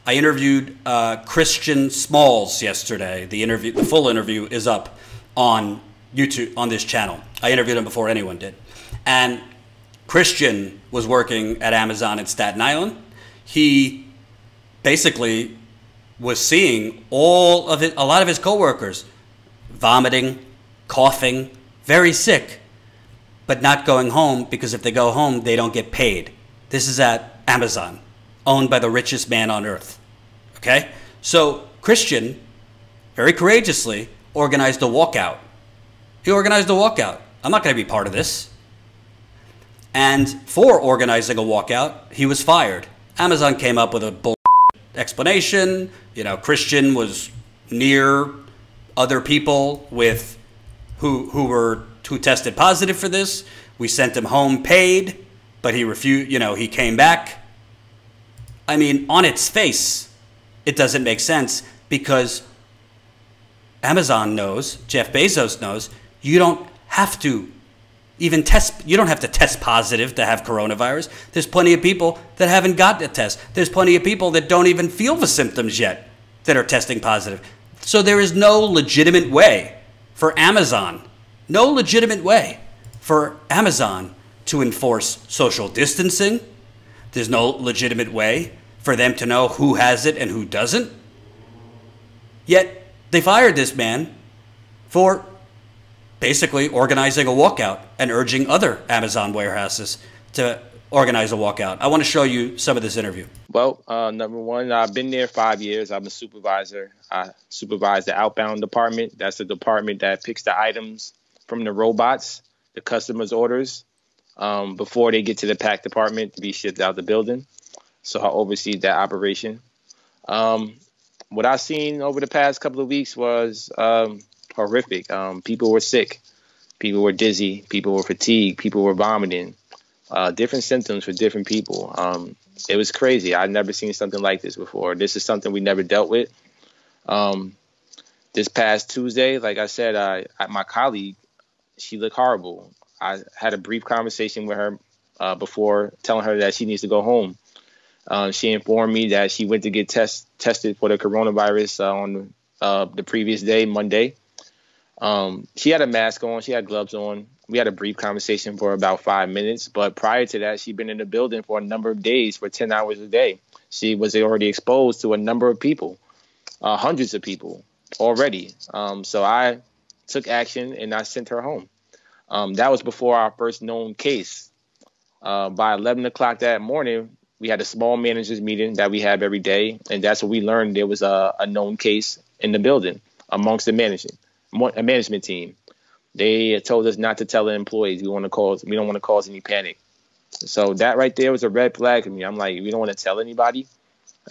I interviewed Christian Smalls yesterday. The full interview is up on YouTube on this channel. I interviewed him before anyone did. And Christian was working at Amazon in Staten Island. He basically was seeing a lot of his coworkers vomiting, coughing, very sick, but not going home because if they go home, they don't get paid. This is at Amazon, owned by the richest man on earth. Okay? So Christian, very courageously, organized a walkout. He organized a walkout. I'm not going to be part of this. And for organizing a walkout, he was fired. Amazon came up with a bull explanation. You know, Christian was near other people with who tested positive for this. We sent him home paid, but he refused. You know, he came back. I mean, on its face, it doesn't make sense because Amazon knows, Jeff Bezos knows, you don't have to even test. You don't have to test positive to have coronavirus. There's plenty of people that haven't gotten a test. There's plenty of people that don't even feel the symptoms yet that are testing positive. So there is no legitimate way for Amazon, to enforce social distancing. There's no legitimate way for them to know who has it and who doesn't. Yet they fired this man for basically organizing a walkout and urging other Amazon warehouses to organize a walkout. I want to show you some of this interview. Well, number one, I've been there 5 years. I'm a supervisor. I supervise the outbound department. That's the department that picks the items from the robots, the customers' orders, before they get to the pack department to be shipped out the building. So I oversee that operation. What I've seen over the past couple of weeks was horrific. People were sick. People were dizzy. People were fatigued. People were vomiting. Different symptoms for different people. It was crazy. I'd never seen something like this before. This is something we never dealt with. This past Tuesday, like I said, my colleague, she looked horrible. I had a brief conversation with her before telling her that she needs to go home. She informed me that she went to get tested for the coronavirus on the previous day, Monday. She had a mask on. She had gloves on. We had a brief conversation for about 5 minutes. But prior to that, she'd been in the building for a number of days for 10 hours a day. She was already exposed to a number of people, hundreds of people already. So I took action and I sent her home. That was before our first known case. By 11 o'clock that morning, we had a small managers meeting that we have every day. And that's what we learned. There was a known case in the building amongst the management team. They told us not to tell the employees. We don't want to cause any panic. So that right there was a red flag to me. I'm like, we don't want to tell anybody.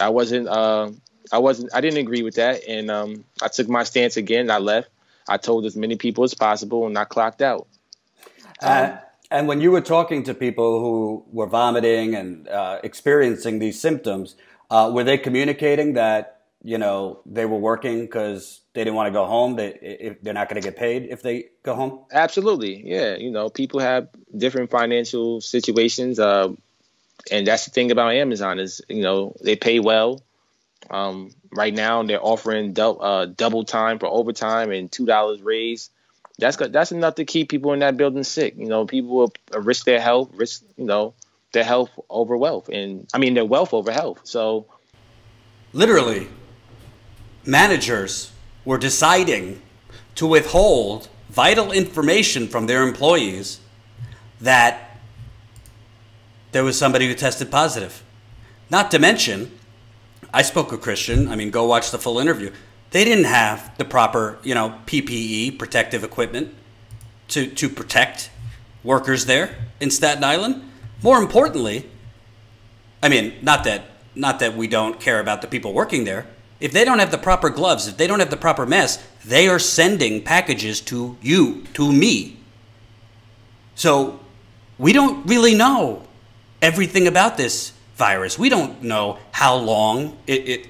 I didn't agree with that. And I took my stance again. I left. I told as many people as possible and I clocked out. And when you were talking to people who were vomiting and experiencing these symptoms, were they communicating that, you know, they were working because they didn't want to go home? They're not going to get paid if they go home? Absolutely. Yeah. You know, people have different financial situations. And that's the thing about Amazon is, you know, they pay well. Right now, they're offering double time for overtime and $2 raise. That's enough to keep people in that building sick. You know, people will risk their health, their health over wealth. And I mean, their wealth over health. So literally, managers were deciding to withhold vital information from their employees that there was somebody who tested positive. Not to mention, I spoke with Christian. I mean, go watch the full interview. They didn't have the proper, you know, PPE, protective equipment, to protect workers there in Staten Island. More importantly, I mean, not that we don't care about the people working there. If they don't have the proper gloves, if they don't have the proper masks, they are sending packages to you, to me. So we don't really know everything about this virus. We don't know how long it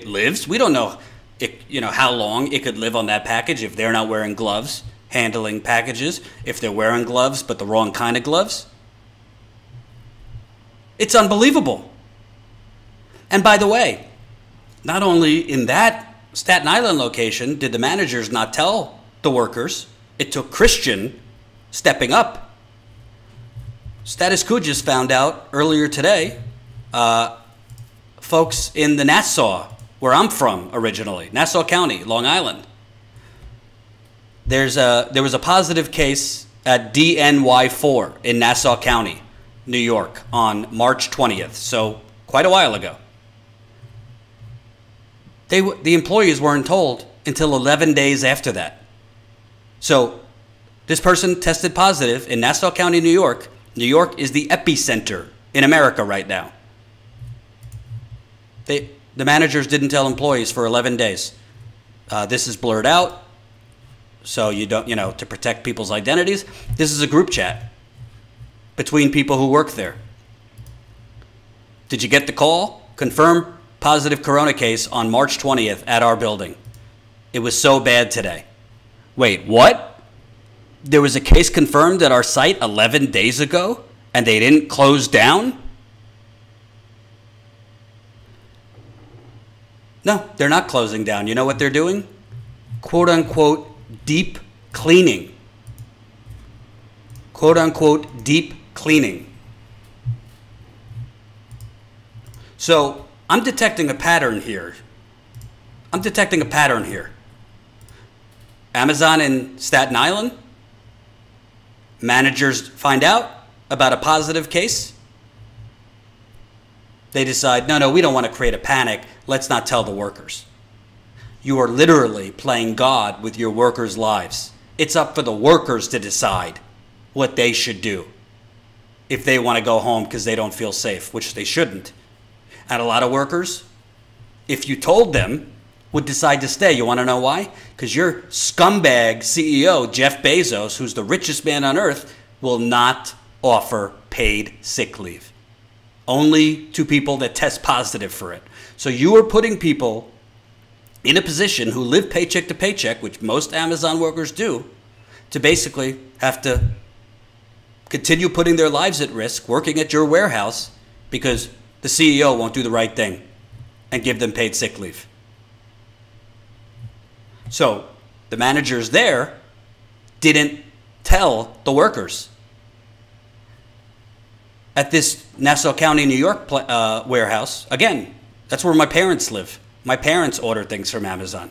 lives. We don't know how long it could live on that package if they're not wearing gloves, handling packages, if they're wearing gloves but the wrong kind of gloves. It's unbelievable. And by the way, not only in that Staten Island location did the managers not tell the workers, it took Christian stepping up. Status Coup just found out earlier today, folks in the Nassau, where I'm from originally, Nassau County, Long Island, there was a positive case at DNY4 in Nassau County, New York, on March 20th, so quite a while ago. The employees weren't told until 11 days after that. So this person tested positive in Nassau County, New York. New York is the epicenter in America right now. The managers didn't tell employees for 11 days. This is blurred out, so you don't, to protect people's identities. This is a group chat between people who work there. Did you get the call? Confirm positive corona case on March 20th at our building. It was so bad today. Wait, what? There was a case confirmed at our site 11 days ago and they didn't close down? No, they're not closing down. You know what they're doing? Quote unquote deep cleaning. Quote unquote deep cleaning. So I'm detecting a pattern here. Amazon in Staten Island, managers find out about a positive case. They decide, no, we don't want to create a panic. Let's not tell the workers. You are literally playing God with your workers' lives. It's up for the workers to decide what they should do if they want to go home because they don't feel safe, which they shouldn't. And a lot of workers, if you told them, would decide to stay. You want to know why? Because your scumbag CEO, Jeff Bezos, who's the richest man on earth, will not offer paid sick leave. Only to people that test positive for it. So you are putting people in a position who live paycheck to paycheck, which most Amazon workers do, to basically have to continue putting their lives at risk working at your warehouse because the CEO won't do the right thing and give them paid sick leave. So the managers there didn't tell the workers. At this Nassau County, New York warehouse, again, that's where my parents live. My parents order things from Amazon.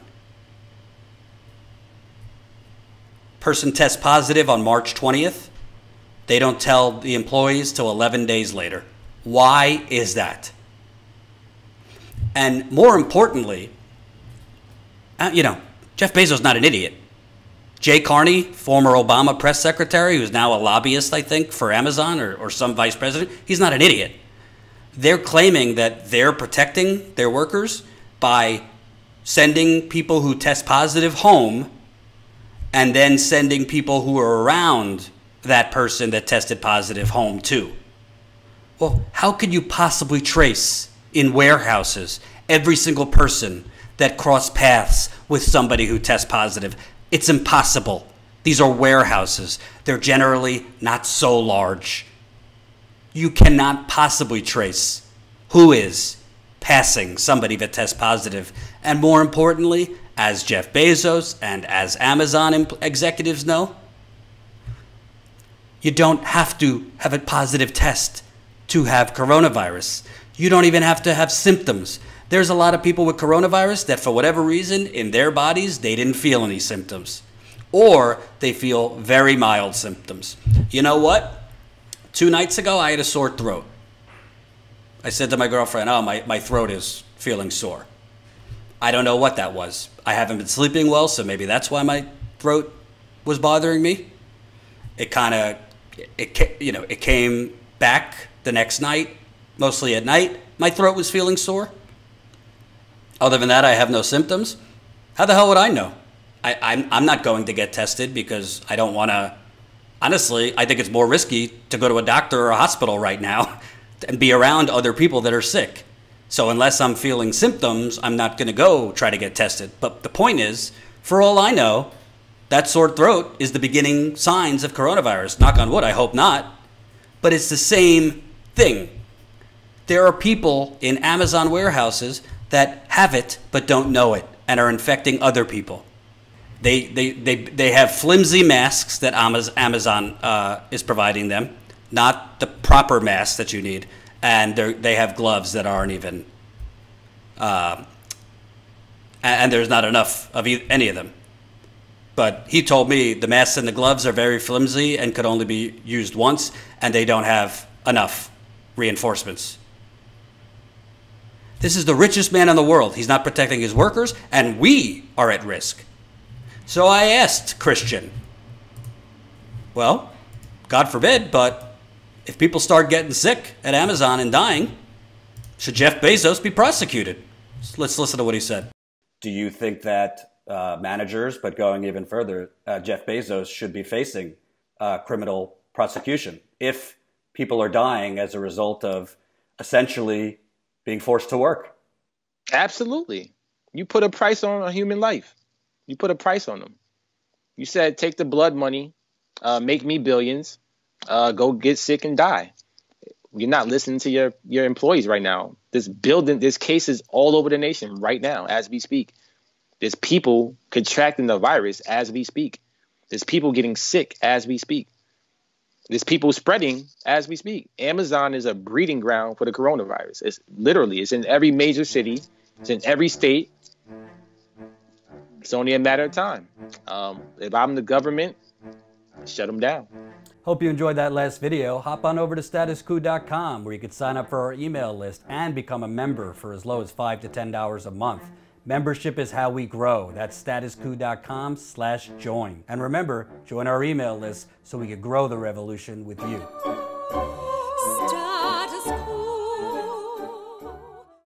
Person tests positive on March 20th. They don't tell the employees till 11 days later. Why is that? And more importantly, Jeff Bezos is not an idiot. Jay Carney, former Obama press secretary, who's now a lobbyist, I think, for Amazon or some vice president, he's not an idiot. They're claiming that they're protecting their workers by sending people who test positive home and then sending people who are around that person that tested positive home too. Well, how could you possibly trace in warehouses every single person that crossed paths with somebody who tests positive? It's impossible. These are warehouses. They're generally not so large. You cannot possibly trace who is passing somebody that tests positive. And more importantly, as Jeff Bezos and as Amazon executives know, you don't have to have a positive test to have coronavirus. You don't even have to have symptoms. There's a lot of people with coronavirus that for whatever reason in their bodies, they didn't feel any symptoms. Or they feel very mild symptoms. You know what? 2 nights ago, I had a sore throat. I said to my girlfriend, my throat is feeling sore. I don't know what that was. I haven't been sleeping well, so maybe that's why my throat was bothering me. It came back the next night, mostly at night. My throat was feeling sore. Other than that, I have no symptoms. How the hell would I know? I'm not going to get tested because I don't want to. Honestly, I think it's more risky to go to a doctor or a hospital right now and be around other people that are sick. So unless I'm feeling symptoms, I'm not going to go try to get tested. But the point is, for all I know, that sore throat is the beginning signs of coronavirus. Knock on wood, I hope not. But it's the same thing. There are people in Amazon warehouses that have it but don't know it and are infecting other people. They have flimsy masks that Amazon is providing them, not the proper masks that you need, and they have gloves that aren't even, and there's not enough of any of them. But he told me the masks and the gloves are very flimsy and could only be used once, and they don't have enough reinforcements. This is the richest man in the world. He's not protecting his workers, and we are at risk. So I asked Christian, well, God forbid, but if people start getting sick at Amazon and dying, should Jeff Bezos be prosecuted? Let's listen to what he said. Do you think that managers, but going even further, Jeff Bezos should be facing criminal prosecution if people are dying as a result of essentially being forced to work? Absolutely. You put a price on a human life. You put a price on them. You said, take the blood money, make me billions, go get sick and die. You're not listening to your employees right now. There's cases all over the nation right now as we speak. There's people contracting the virus as we speak. There's people getting sick as we speak. There's people spreading as we speak. Amazon is a breeding ground for the coronavirus. It's in every major city. It's in every state. It's only a matter of time. If I'm the government, shut them down. Hope you enjoyed that last video. Hop on over to statuscoup.com where you can sign up for our email list and become a member for as low as $5 to $10 a month. Membership is how we grow. That's statuscoup.com/join. And remember, join our email list so we can grow the revolution with you.